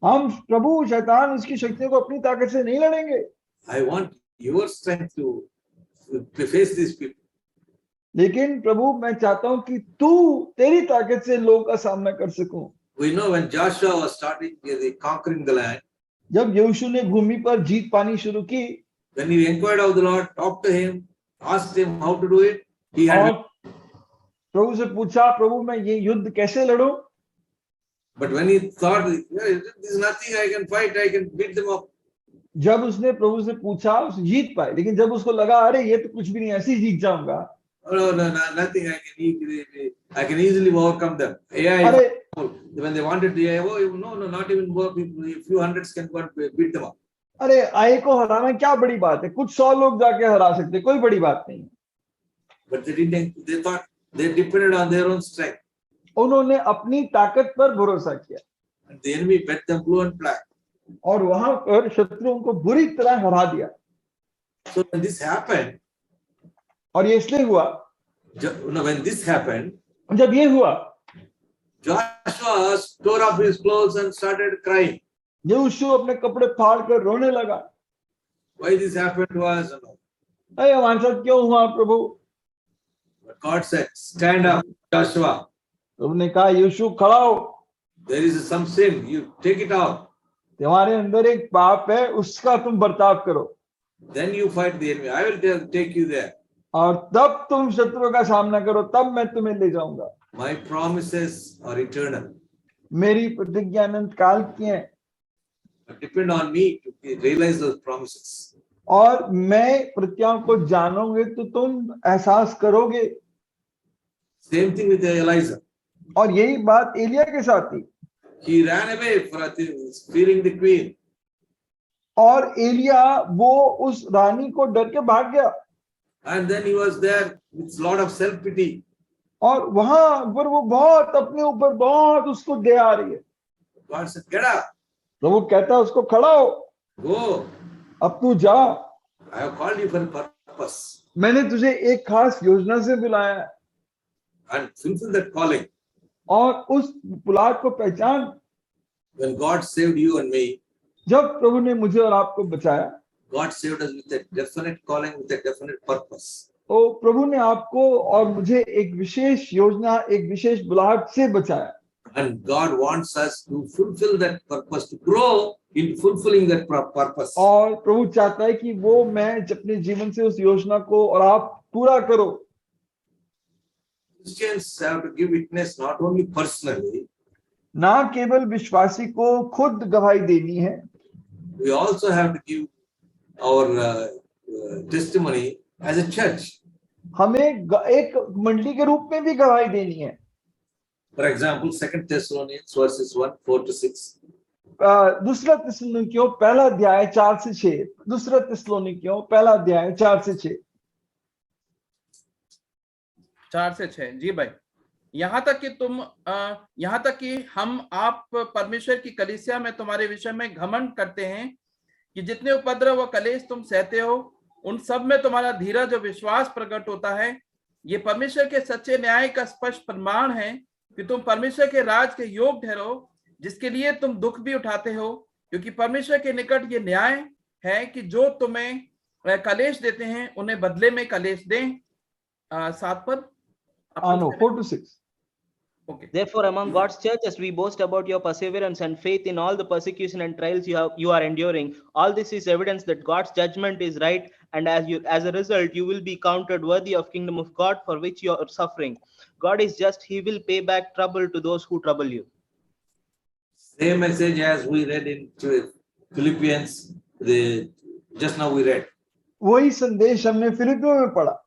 हम प्रभु शैतान उसकी शक्तियों को अपनी ताकत से नहीं लड़ेंगे, I want your strength to face these people. लेकिन प्रभु मैं चाहता हूं कि तू तेरी ताकत से लोगों का सामना कर सकूं। We know when Joshua was starting conquering the land, जब यहोशू ने भूमि पर जीत पानी शुरू की, when he inquired of the Lord, talked to him, asked him how to do it, he और had. प्रभु से पूछा, प्रभु मैं ये युद्ध कैसे लड़ूं? But when he thought, there's nothing I can fight, I can beat them up. जब उसने प्रभु से पूछा उसे जीत पाए, लेकिन जब उसको लगा अरे ये तो कुछ भी नहीं, ऐसे ही जीत जाऊंगा, No, nothing. I can easily overcome them. AI, when they wanted the AI, no, not even more people. A few hundreds can go and beat them up. अरे आई को हराना क्या बड़ी बात है, कुछ 100 लोग जाके हरा सकते, कोई बड़ी बात नहीं। But they didn't. They thought they depended on their own strength. उन्होंने अपनी ताकत पर भरोसा किया, And the enemy bet them blue and black. और वहां पर शत्रु उनको बुरी तरह हरा दिया। So when this happened, और ये इसलिए हुआ, when this happened, जब ये हुआ, Joshua tore off his clothes and started crying. यहोशू अपने कपड़े फाड़ कर रोने लगा। Why this happened to us? अरे हमारे साथ क्यों हुआ प्रभु? But God said, stand up, Joshua. प्रभु ने कहा यहोशू खड़ा हो, There is some sin, you take it out. तुम्हारे अंदर एक पाप है, उसका तुम बर्ताव करो, Then you fight the enemy. I will take you there. और तब तुम शत्रुओं का सामना करो, तब मैं तुम्हें ले जाऊंगा। My promises are eternal. मेरी प्रतिज्ञा अनंत काल की है, But depend on me to realize those promises. और मैं प्रतिज्ञाओं को जानोगे तो तुम एहसास करोगे। Same thing with Elijah. और यही बात एलिया के साथ थी। He ran away fearing the queen. और एलिया वो उस रानी को डर के भाग गया, And then he was there with a lot of self-pity. और वहां पर वो बहुत अपने ऊपर बहुत उसको दे आ रही है। God said, get up, तो वो कहता है उसको खड़ा हो, go. अब तू जा, I have called you for a purpose. मैंने तुझे एक खास योजना से बुलाया है, And fulfill that calling. और उस पुलाद को पहचान। When God saved you and me, जब प्रभु ने मुझे और आपको बचाया, God saved us with a definite calling, with a definite purpose. तो प्रभु ने आपको और मुझे एक विशेष योजना, एक विशेष बुलाहट से बचाया। And God wants us to fulfill that purpose, to grow in fulfilling that purpose. और प्रभु चाहता है कि वो मैं अपने जीवन से उस योजना को और आप पूरा करो। Christians have to give witness not only personally, ना केवल विश्वासी को खुद गवाही देनी है, we also have to give our testimony as a church. हमें एक मंडली के रूप में भी गवाही देनी है। For example, 2 Thessalonians verses 1-4-6. दूसरा थिस्सलुनीकियों पहला अध्याय 4 से 6। दूसरा थिस्सलुनीकियों पहला अध्याय 4 से 6। 4 से 6 जी भाई। यहाँ तक कि हम आप परमेश्वर की कलीसिया में तुम्हारे विषय में घमंड करते हैं कि जितने उपद्रव व कलेश तुम सहते हो, उन सब में तुम्हारा धीरज और विश्वास प्रकट होता है। ये परमेश्वर के सच्चे न्याय का स्पष्ट प्रमाण है कि तुम परमेश्वर के राज के योग ठहरो, जिसके लिए तुम दुख भी उठाते हो, क्योंकि परमेश्वर के निकट ये न्याय है कि जो तुम्हें कलेश देते हैं उन्हें बदले में कलेश दें। 7 पर 4 to 6। Okay. Therefore, among God's churches, we boast about your perseverance and faith in all the persecution and trials you are enduring. All this is evidence that God's judgment is right, and as a result, you will be counted worthy of kingdom of God for which you are suffering. God is just; He will pay back trouble to those who trouble you. Same message as we read in Philippians. Just now we read. वही संदेश हमने फिलिपियों में पढ़ा।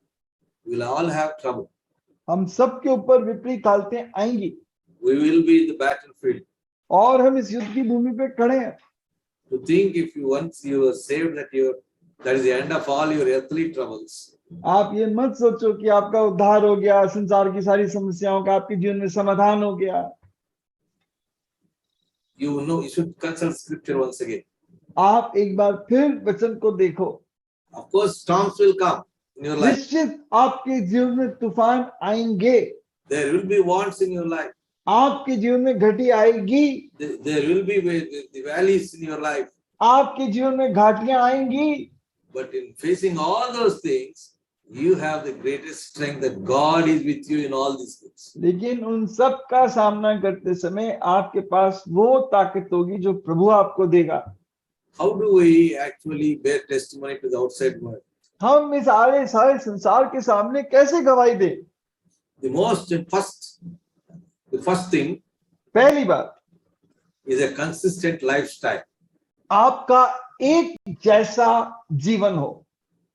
We'll all have trouble. हम सबके ऊपर विपरीत हालतें आएंगी We will be in the battlefield. और हम इस युद्ध की भूमि पे खड़े हैं। To think if once you are saved that is the end of all your earthly troubles. आप ये मत सोचो कि आपका उद्धार हो गया, संसार की सारी समस्याओं का आपके जीवन में समाधान हो गया। You should consult scripture once again. आप एक बार फिर वचन को देखो। Of course, storms will come in your life. निश्चित आपके जीवन में तूफान आएंगे। There will be wants in your life. आपके जीवन में घटी आएगी। There will be the valleys in your life. आपके जीवन में घाटियां आएंगी। But in facing all those things, you have the greatest strength that God is with you in all these things. लेकिन उन सब का सामना करते समय आपके पास वो ताकत होगी जो प्रभु आपको देगा। How do we actually bear testimony to the outside world? हम इस सारे संसार के सामने कैसे गवाही दें? The first thing पहली बात is a consistent lifestyle. आपका एक जैसा जीवन हो।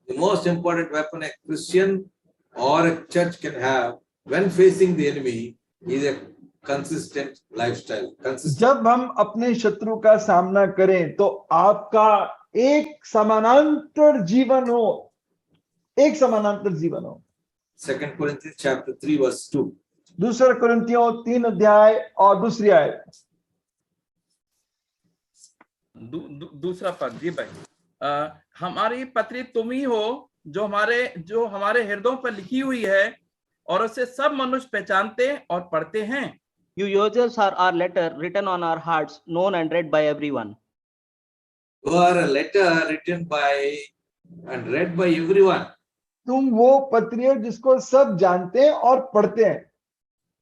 The most important weapon a Christian or a church can have when facing the enemy is a consistent lifestyle. जब हम अपने शत्रु का सामना करें तो आपका एक समानांतर जीवन हो, एक समानांतर जीवन हो। 2 Corinthians chapter 3 verse 2. दूसरा कुरिन्थियों 3 अध्याय और दूसरी आयत। दूसरा पद जी भाई। हमारी पत्री तुम ही हो जो हमारे हृदयों पर लिखी हुई है और उसे सब मनुष्य पहचानते और पढ़ते हैं। You yourselves are our letter written on our hearts, known and read by everyone. You are a letter written by and read by everyone. तुम वो पत्री हो जिसको सब जानते हैं और पढ़ते हैं।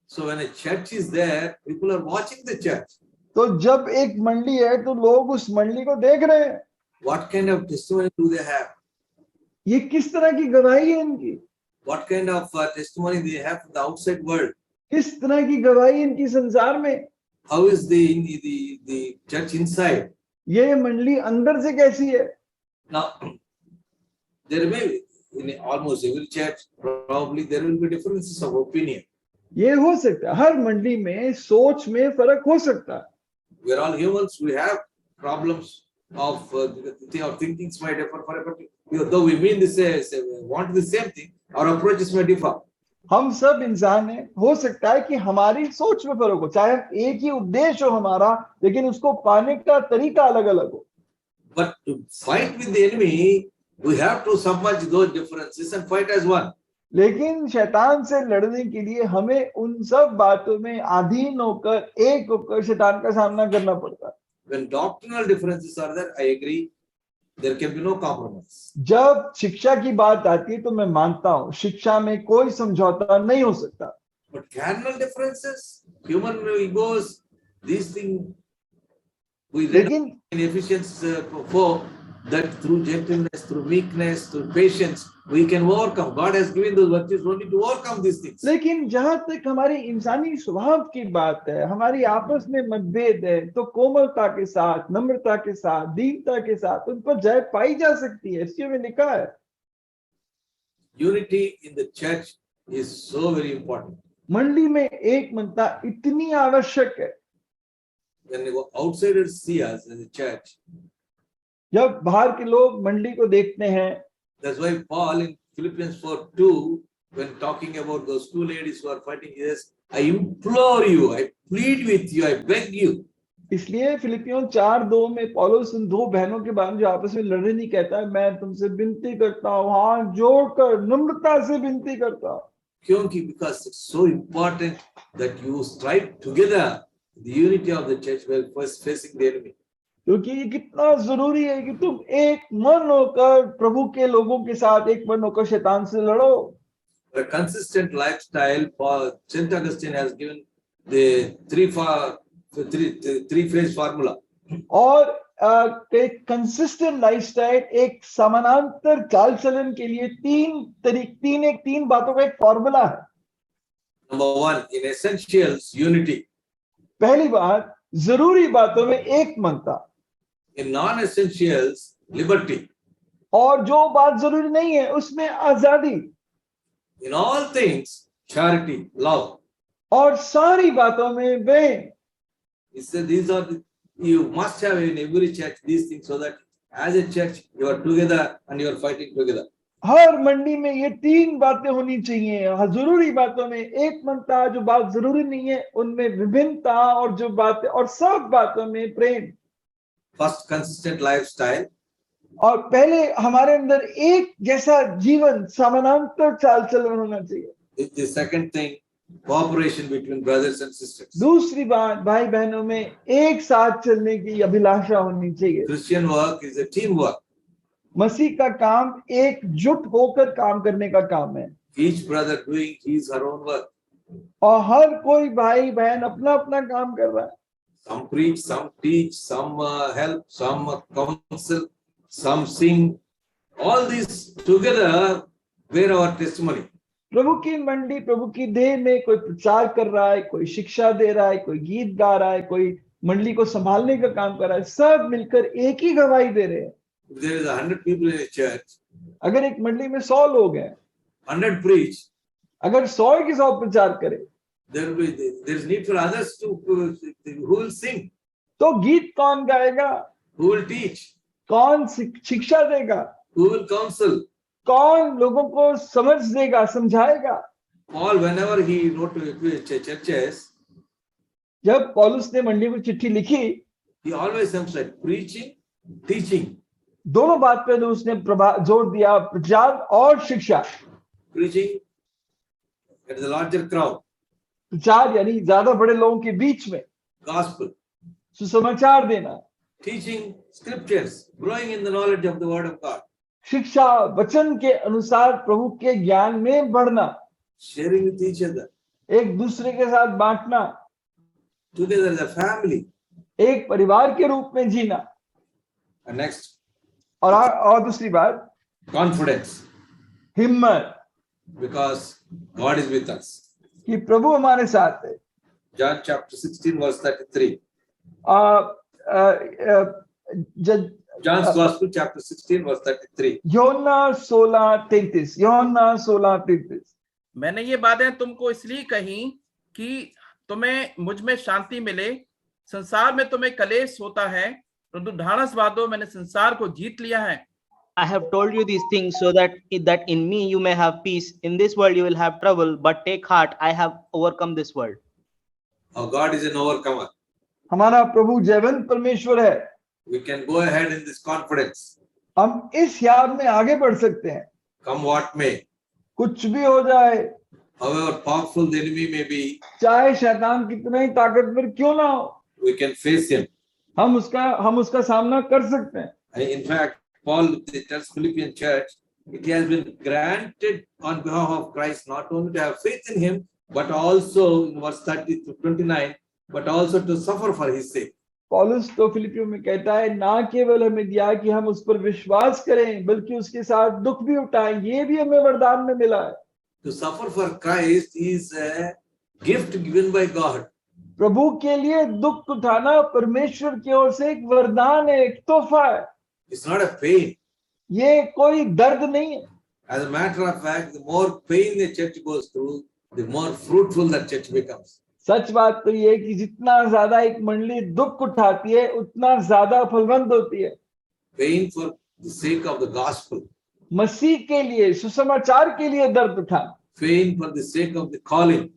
So when a church is there, people are watching the church. तो जब एक मंडली है तो लोग उस मंडली को देख रहे हैं। What kind of testimony do they have? ये किस तरह की गवाही है इनकी? What kind of testimony they have from the outside world? किस तरह की गवाही इनकी संसार में? How is the church inside? ये मंडली अंदर से कैसी है? Now, there may be, in almost every church, probably there will be differences of opinion. ये हो सकता है, हर मंडली में सोच में फर्क हो सकता है। We are all humans. We have problems of our thinkings might differ for everybody. Though we mean want the same thing, our approaches may differ. हम सब इंसान हैं, हो सकता है कि हमारी सोच में फर्क हो, चाहे एक ही उद्देश्य हो हमारा, लेकिन उसको पाने का तरीका अलग अलग हो। But to fight with the enemy, we have to submerge those differences and fight as one. लेकिन शैतान से लड़ने के लिए हमें उन सब बातों में अधीन होकर एक होकर शैतान का सामना करना पड़ता है। When doctrinal differences are there, I agree, there can be no compromise. जब शिक्षा की बात आती है तो मैं मानता हूँ शिक्षा में कोई समझौता नहीं हो सकता। But carnal differences, human egos, these things, we read in Ephesians 4 that through gentleness, through meekness, through patience, we can overcome. God has given those virtues only to overcome these things. लेकिन जहां तक हमारी इंसानी स्वभाव की बात है, हमारी आपस में मतभेद है, तो कोमलता के साथ, नम्रता के साथ, दीनता के साथ उन पर जय पाई जा सकती है। इसमें लिखा है Unity in the church is so very important. मंडली में एक मनता इतनी आवश्यक है। When the outsiders see us as a church, जब बाहर के लोग मंडली को देखते हैं, that's why Paul in Philippians 4:2, when talking about those two ladies who are fighting, he says, I implore you, I plead with you, I beg you. इसलिए फिलिपियों 4:2 में पौलुस उन दो बहनों के बारे में जो आपस में लड़ रही नहीं कहता है, मैं तुमसे विनती करता हूँ, हाथ जोड़कर नम्रता से विनती करता हूँ। क्योंकि because it's so important that you strive together the unity of the church while first facing the enemy. क्योंकि ये कितना जरूरी है कि तुम एक मन होकर प्रभु के लोगों के साथ एक मन होकर शैतान से लड़ो। A consistent lifestyle, St. Augustine has given the three phase formula. और एक कंसिस्टेंट लाइफस्टाइल, एक समानांतर चाल चलन के लिए तीन बातों का एक फॉर्मूला है। Number one, in essentials, unity. पहली बात, जरूरी बातों में एक मनता। In non-essentials, liberty. और जो बात जरूरी नहीं है उसमें आजादी। In all things, charity, love. और सारी बातों में प्रेम। He said these are you must have in every church these things, so that as a church you are together and you are fighting together. हर मंडी में ये तीन बातें होनी चाहिए। जरूरी बातों में एक मनता, जो बात जरूरी नहीं है उनमें विभिन्नता, और जो बातें और सब बातों में प्रेम। First, consistent lifestyle. और पहले हमारे अंदर एक जैसा जीवन, समानांतर चाल चलन होना चाहिए। The second thing, cooperation between brothers and sisters. दूसरी बात, भाई बहनों में एक साथ चलने की अभिलाषा होनी चाहिए। Christian work is a teamwork. मसीह का काम एकजुट होकर काम करने का काम है। Each brother doing his or own work. और हर कोई भाई बहन अपना अपना काम कर रहा है। Some preach, some teach, some help, some counsel, some sing. All these together bear our testimony. प्रभु की मंडी, प्रभु की देह में कोई प्रचार कर रहा है, कोई शिक्षा दे रहा है, कोई गीत गा रहा है, कोई मंडली को संभालने का काम कर रहा है, सब मिलकर एक ही गवाही दे रहे हैं। If there is 100 people in a church, अगर एक मंडली में 100 लोग हैं, 100 preach, अगर 100 की 100 प्रचार करे, there is need for others to who will sing, तो गीत कौन गाएगा, who will teach, कौन शिक्षा देगा, who will counsel. कौन लोगों को समझ देगा, समझाएगा। Paul, whenever he wrote to churches, जब पौलुस ने मंडी को चिट्ठी लिखी, he always emphasized preaching, teaching. दोनों बात पे उसने जोर दिया, प्रचार और शिक्षा। Preaching at the larger crowd, प्रचार यानी ज्यादा बड़े लोगों के बीच में gospel, सुसमाचार देना, teaching scriptures, growing in the knowledge of the word of God, शिक्षा वचन के अनुसार प्रभु के ज्ञान में बढ़ना, sharing with each other, एक दूसरे के साथ बांटना, together as a family. एक परिवार के रूप में जीना। And next, और दूसरी बात, confidence, हिम्मत, because God is with us. कि प्रभु हमारे साथ है। John chapter 16 verse 33. John's Gospel chapter 16 verse 33. यूहन्ना 16:33। मैंने ये बातें तुमको इसलिए कही कि तुम्हें मुझ में शांति मिले। संसार में तुम्हें कलेश होता है, परंतु ढाढ़स बांधो, मैंने संसार को जीत लिया है। I have told you these things so that in me you may have peace. In this world you will have trouble, but take heart, I have overcome this world. Our God is an overcomer. हमारा प्रभु जयवंत परमेश्वर है। We can go ahead in this confidence. हम इस याद में आगे बढ़ सकते हैं, Come what may. कुछ भी हो जाए, However powerful the enemy may be, चाहे शैतान कितना ही ताकतवर क्यों ना हो, we can face him. हम उसका सामना कर सकते हैं। In fact, Paul tells Philippian church, it has been granted on behalf of Christ not only to have faith in him, but also in verse 30 to 29, but also to suffer for his sake. पौलुस तो फिलिपियों में कहता है, ना केवल हमें दिया कि हम उस पर विश्वास करें, बल्कि उसके साथ दुख भी उठाएं, ये भी हमें वरदान में मिला है। To suffer for Christ is a gift given by God. प्रभु के लिए दुख उठाना परमेश्वर की ओर से एक वरदान है, एक तोहफा है। It's not a pain. ये कोई दर्द नहीं है। As a matter of fact, the more pain the church goes through, the more fruitful that church becomes. सच बात तो ये है कि जितना ज्यादा एक मंडली दुख उठाती है, उतना ज्यादा फलवंत होती है। Pain for the sake of the gospel. मसीह के लिए, सुसमाचार के लिए दर्द उठाना। Pain for the sake of the calling.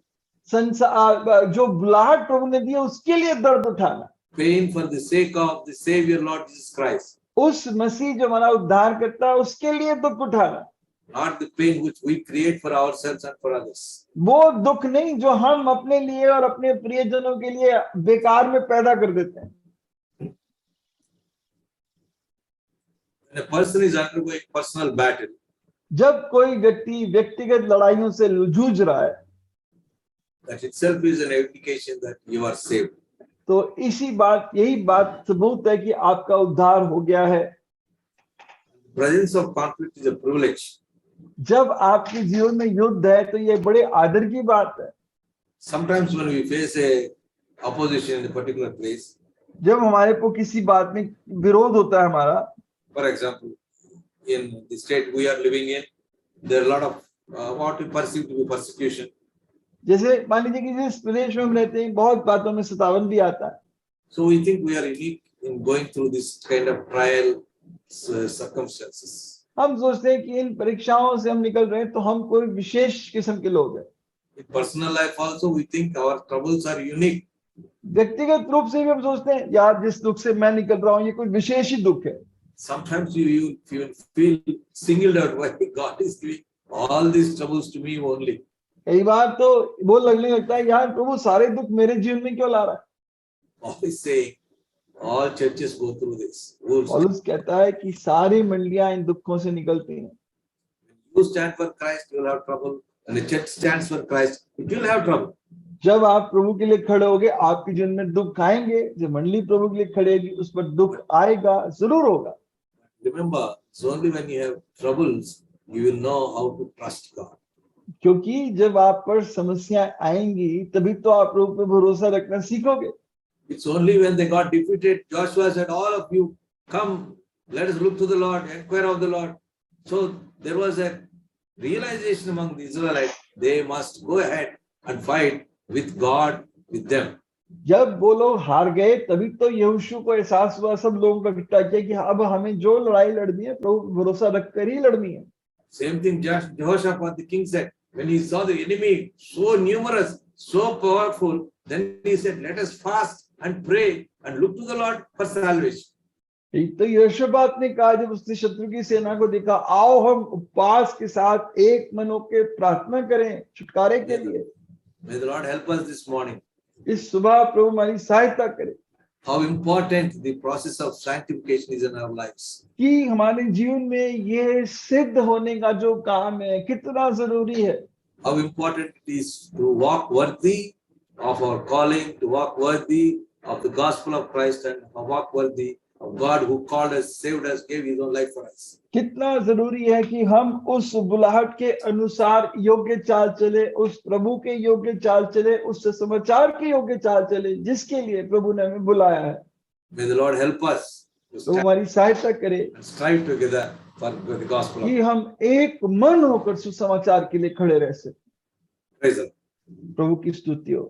जो बुलाहट प्रभु ने दी है उसके लिए दर्द उठाना। Pain for the sake of the Savior Lord Jesus Christ. उस मसीह जो हमारा उद्धार करता है उसके लिए दुख उठाना। Not the pain which we create for ourselves and for others. वो दुख नहीं जो हम अपने लिए और अपने प्रियजनों के लिए बेकार में पैदा कर देते हैं। When a person is undergoing personal battle, जब कोई व्यक्ति व्यक्तिगत लड़ाइयों से जूझ रहा है, That itself is an indication that you are saved. तो यही बात सबूत है कि आपका उद्धार हो गया है। Presence of conflict is a privilege. जब आपके जीवन में युद्ध है तो ये बड़े आदर की बात है। Sometimes when we face a opposition in a particular place, जब हमारे को किसी बात में विरोध होता है हमारा, for example, in the state we are living in, there are a lot of what we perceive to be persecution. जैसे मान लीजिए कि जिस प्रदेश में हम रहते हैं बहुत बातों में सतावन भी आता है। So we think we are unique in going through this kind of trial circumstances. हम सोचते हैं कि इन परीक्षाओं से हम निकल रहे हैं तो हम कोई विशेष किस्म के लोग हैं। In personal life also we think our troubles are unique. व्यक्तिगत रूप से भी हम सोचते हैं यार जिस दुख से मैं निकल रहा हूँ ये कोई विशेष ही दुख है। Sometimes you feel singled out, why God is giving all these troubles to me only. कई बार तो वो लगने लगता है यार प्रभु सारे दुख मेरे जीवन में क्यों ला रहा है। Paul is saying all churches go through this. पौलुस कहता है कि सारी मंडलियां इन दुखों से निकलती हैं। You stand for Christ, you will have trouble. And the church stands for Christ, it will have trouble. जब आप प्रभु के लिए खड़े होगे आपके जीवन में दुख आएंगे। जब मंडली प्रभु के लिए खड़े होगी उस पर दुख आएगा, जरूर होगा। Remember, it's only when you have troubles you will know how to trust God. क्योंकि जब आप पर समस्याएं आएंगी तभी तो आप प्रभु पे भरोसा रखना सीखोगे। It's only when they got defeated, Joshua said, all of you come, let us look to the Lord, inquire of the Lord. So there was a realization among the Israelites, they must go ahead and fight with God with them. जब वो लोग हार गए तभी तो यहोशू को एहसास हुआ, सब लोगों को इकट्ठा किया कि अब हमें जो लड़ाई लड़नी है प्रभु पर भरोसा रखकर ही लड़नी है। Same thing Jehoshaphat the king said, when he saw the enemy so numerous, so powerful, then he said, let us fast and pray and look to the Lord for salvation. तो यहोशापात ने कहा जब उसने शत्रु की सेना को देखा, आओ हम उपवास के साथ एक मन होकर प्रार्थना करें छुटकारे के लिए। May the Lord help us this morning. इस सुबह प्रभु हमारी सहायता करे। How important the process of sanctification is in our lives. कि हमारे जीवन में ये सिद्ध होने का जो काम है कितना जरूरी है। How important it is to walk worthy of our calling, to walk worthy of the gospel of Christ, and walk worthy of God who called us, saved us, gave his own life for us. कितना जरूरी है कि हम उस बुलाहट के अनुसार योग्य चाल चले, उस प्रभु के योग्य चाल चले, उस समाचार के योग्य चाल चले जिसके लिए प्रभु ने हमें बुलाया है। May the Lord help us तो हमारी सहायता करे and strive together for the gospel. कि हम एक मन होकर सुसमाचार के लिए खड़े रह सकें। Praise the Lord. प्रभु की स्तुति हो।